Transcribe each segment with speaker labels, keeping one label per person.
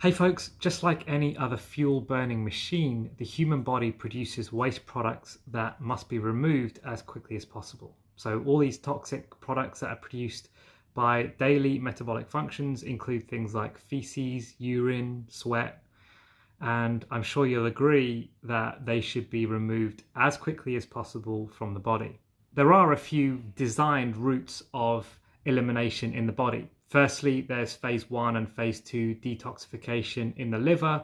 Speaker 1: Hey folks, just like any other fuel burning machine, the human body produces waste products that must be removed as quickly as possible. So all these toxic products that are produced by daily metabolic functions include things like feces, urine, sweat, and I'm sure you'll agree that they should be removed as quickly as possible from the body. There are a few designed routes of elimination in the body. Firstly, there's phase 1 and phase 2 detoxification in the liver.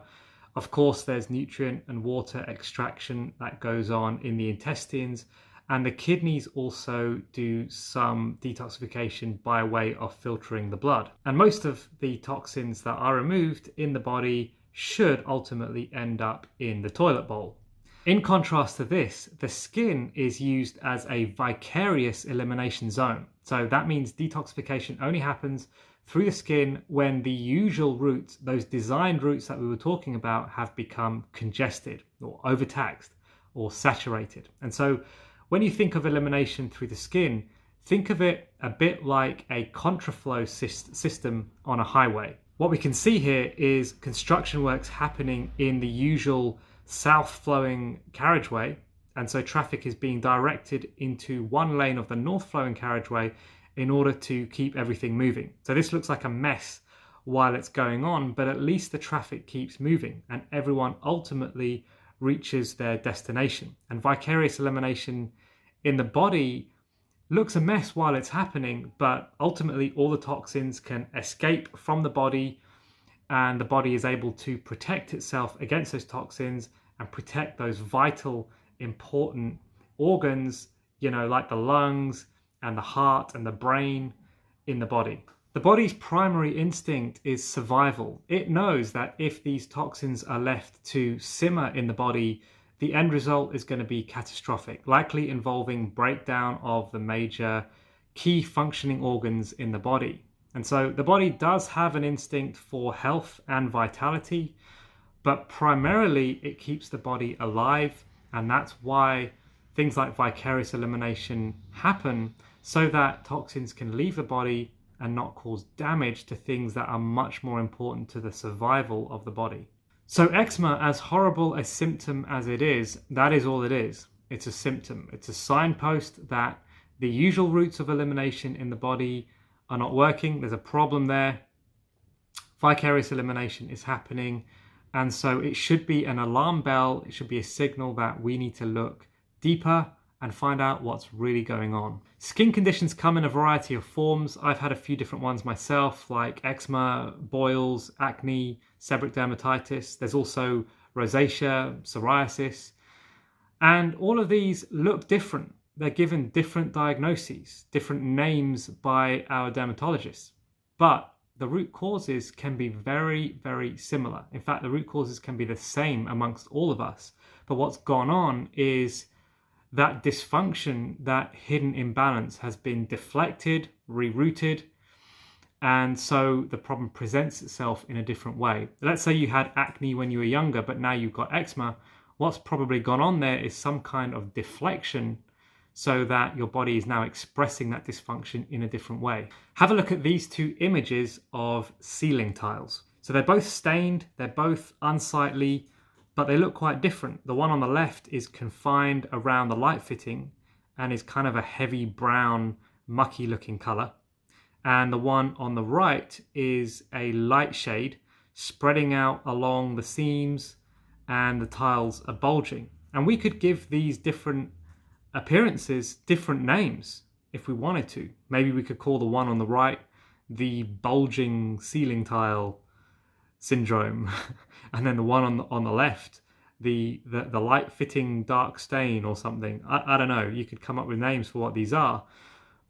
Speaker 1: Of course, there's nutrient and water extraction that goes on in the intestines, and the kidneys also do some detoxification by way of filtering the blood. And most of the toxins that are removed in the body should ultimately end up in the toilet bowl. In contrast to this, the skin is used as a vicarious elimination zone. So that means detoxification only happens through the skin when the usual routes, those designed routes that we were talking about, have become congested or overtaxed or saturated. And so when you think of elimination through the skin, think of it a bit like a contraflow system on a highway. What we can see here is construction works happening in the usual south flowing carriageway, and so traffic is being directed into one lane of the north flowing carriageway in order to keep everything moving. So this looks like a mess while it's going on, but at least the traffic keeps moving and everyone ultimately reaches their destination. And vicarious elimination in the body looks a mess while it's happening, but ultimately all the toxins can escape from the body, and the body is able to protect itself against those toxins and protect those vital, important organs, like the lungs and the heart and the brain in the body. The body's primary instinct is survival. It knows that if these toxins are left to simmer in the body, the end result is going to be catastrophic, likely involving breakdown of the major key functioning organs in the body. And so the body does have an instinct for health and vitality, but primarily it keeps the body alive. And that's why things like vicarious elimination happen, so that toxins can leave the body and not cause damage to things that are much more important to the survival of the body. So eczema, as horrible a symptom as it is, that is all it is. It's a symptom. It's a signpost that the usual routes of elimination in the body are not working. There's a problem there. Vicarious elimination is happening. And so it should be an alarm bell. It should be a signal that we need to look deeper and find out what's really going on. Skin conditions come in a variety of forms. I've had a few different ones myself, like eczema, boils, acne, seborrheic dermatitis. There's also rosacea, psoriasis. And all of these look different. They're given different diagnoses, different names by our dermatologists. But the root causes can be very, very similar. In fact, the root causes can be the same amongst all of us. But what's gone on is that dysfunction, that hidden imbalance, has been deflected, rerouted, and so the problem presents itself in a different way. Let's say you had acne when you were younger, but now you've got eczema. What's probably gone on there is some kind of deflection, so that your body is now expressing that dysfunction in a different way. Have a look at these two images of ceiling tiles. So they're both stained, they're both unsightly, but they look quite different. The one on the left is confined around the light fitting and is kind of a heavy brown, mucky looking color. And the one on the right is a light shade spreading out along the seams, and the tiles are bulging. And we could give these different appearances different names if we wanted to. Maybe we could call the one on the right the bulging ceiling tile syndrome, and then the one on the left the light fitting dark stain or something. I don't know, you could come up with names for what these are,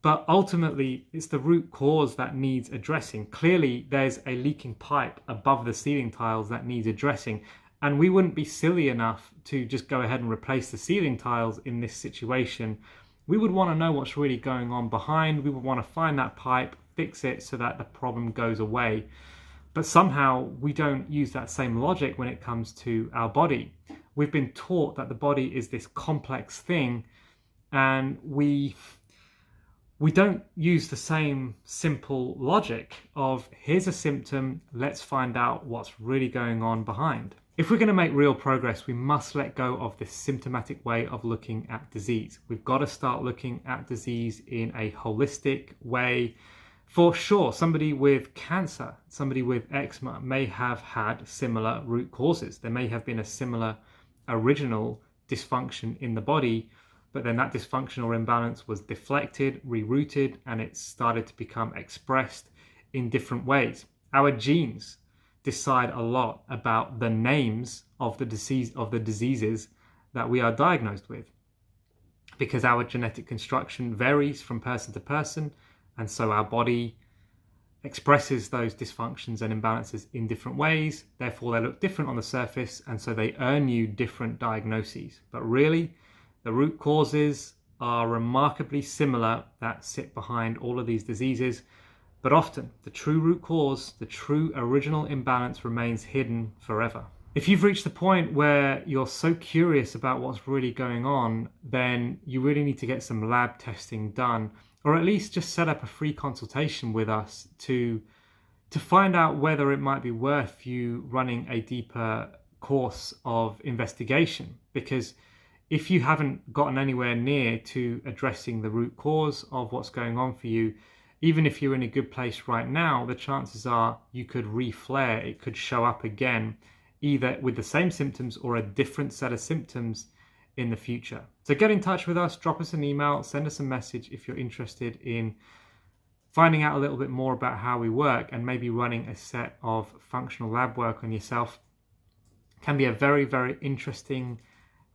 Speaker 1: but ultimately it's the root cause that needs addressing. Clearly there's a leaking pipe above the ceiling tiles that needs addressing, and we wouldn't be silly enough to just go ahead and replace the ceiling tiles in this situation. We would want to know what's really going on behind. We would want to find that pipe, fix it so that the problem goes away. But somehow we don't use that same logic when it comes to our body. We've been taught that the body is this complex thing, and we we don't use the same simple logic of here's a symptom, let's find out what's really going on behind. If we're going to make real progress, we must let go of this symptomatic way of looking at disease. We've got to start looking at disease in a holistic way. For sure, somebody with cancer, somebody with eczema may have had similar root causes. There may have been a similar original dysfunction in the body, but then that dysfunction or imbalance was deflected, rerouted, and it started to become expressed in different ways. Our genes decide a lot about the names of the diseases that we are diagnosed with, because our genetic construction varies from person to person, and so our body expresses those dysfunctions and imbalances in different ways. Therefore, they look different on the surface, and so they earn you different diagnoses. But really, the root causes are remarkably similar that sit behind all of these diseases. But often, the true root cause, the true original imbalance remains hidden forever. If you've reached the point where you're so curious about what's really going on, then you really need to get some lab testing done, or at least just set up a free consultation with us to find out whether it might be worth you running a deeper course of investigation. Because if you haven't gotten anywhere near to addressing the root cause of what's going on for you, even if you're in a good place right now, the chances are you could re-flare. It could show up again, either with the same symptoms or a different set of symptoms in the future. So get in touch with us, drop us an email, send us a message if you're interested in finding out a little bit more about how we work, and maybe running a set of functional lab work on yourself. It can be a very, very interesting,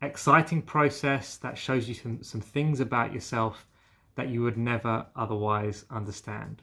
Speaker 1: exciting process that shows you some things about yourself that you would never otherwise understand.